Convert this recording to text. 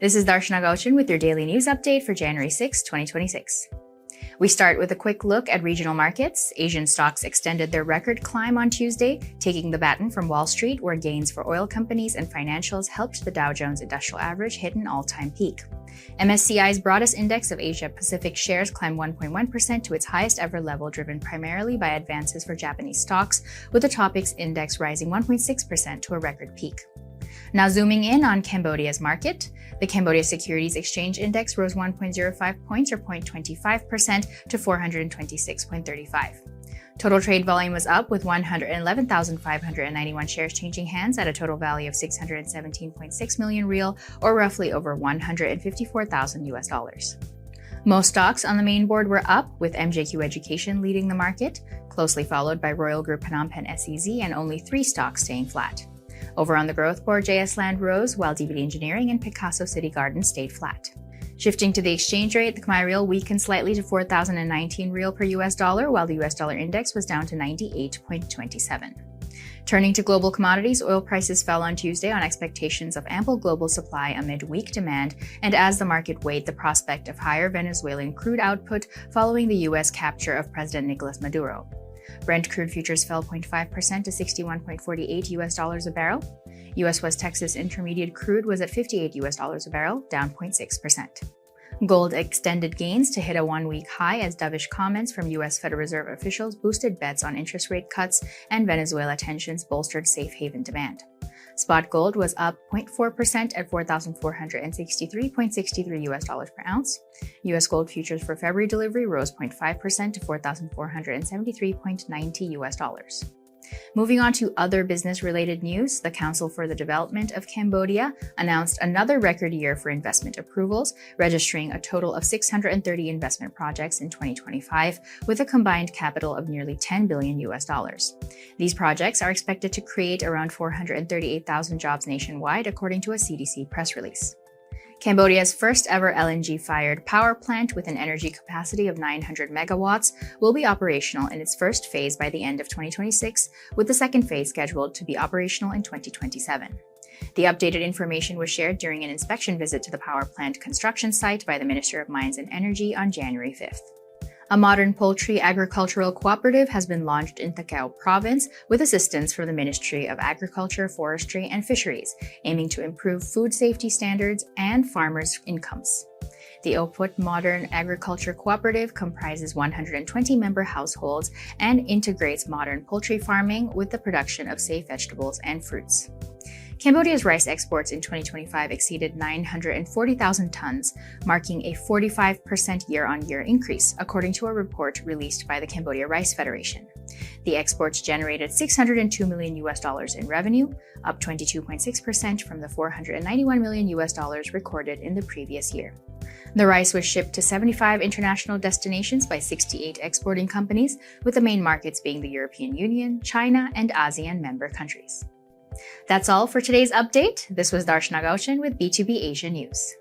This is Darshana Gauchan with your daily news update for January 6, 2026. We start with a quick look at regional markets. Asian stocks extended their record climb on Tuesday, taking the baton from Wall Street, where gains for oil companies and financials helped the Dow Jones Industrial Average hit an all-time peak. MSCI's broadest index of Asia-Pacific shares climbed 1.1% to its highest ever level, driven primarily by advances for Japanese stocks, with the TOPIX index rising 1.6% to a record peak. Now zooming in on Cambodia's market, the Cambodia Securities Exchange Index rose 1.05 points or 0.25% to 426.35. Total trade volume was up, with 111,591 shares changing hands at a total value of 617.6 million real, or roughly over $154,000. Most stocks on the main board were up, with MJQ Education leading the market, closely followed by Royal Group Phnom Penh SEZ, and only 3 stocks staying flat. Over on the growth board, JS Land rose, while DVD Engineering and Picasso City Garden stayed flat. Shifting to the exchange rate, the Khmer Real weakened slightly to 4,019 Real per US dollar, while the US dollar index was down to 98.27. Turning to global commodities, oil prices fell on Tuesday on expectations of ample global supply amid weak demand, and as the market weighed the prospect of higher Venezuelan crude output following the US capture of President Nicolas Maduro. Brent crude futures fell 0.5% to $61.48 US dollars a barrel. US West Texas Intermediate crude was at $58 US dollars a barrel, down 0.6%. Gold extended gains to hit a one-week high as dovish comments from US Federal Reserve officials boosted bets on interest rate cuts, and Venezuela tensions bolstered safe haven demand. Spot gold was up 0.4% at $4,463.63 US dollars per ounce. US gold futures for February delivery rose 0.5% to $4,473.90 US dollars. Moving on to other business-related news, the Council for the Development of Cambodia announced another record year for investment approvals, registering a total of 630 investment projects in 2025, with a combined capital of nearly $10 billion US dollars. These projects are expected to create around 438,000 jobs nationwide, according to a CDC press release. Cambodia's first ever LNG-fired power plant with an energy capacity of 900 megawatts will be operational in its first phase by the end of 2026, with the second phase scheduled to be operational in 2027. The updated information was shared during an inspection visit to the power plant construction site by the Minister of Mines and Energy on January 5th. A modern poultry agricultural cooperative has been launched in Takeo Province with assistance from the Ministry of Agriculture, Forestry, and Fisheries, aiming to improve food safety standards and farmers' incomes. The Oput Modern Agriculture Cooperative comprises 120 member households and integrates modern poultry farming with the production of safe vegetables and fruits. Cambodia's rice exports in 2025 exceeded 940,000 tons, marking a 45% year-on-year increase, according to a report released by the Cambodia Rice Federation. The exports generated $602 million US dollars in revenue, up 22.6% from the $491 million US dollars recorded in the previous year. The rice was shipped to 75 international destinations by 68 exporting companies, with the main markets being the European Union, China, and ASEAN member countries. That's all for today's update. This was Darshana Gauchan with B2B Asia News.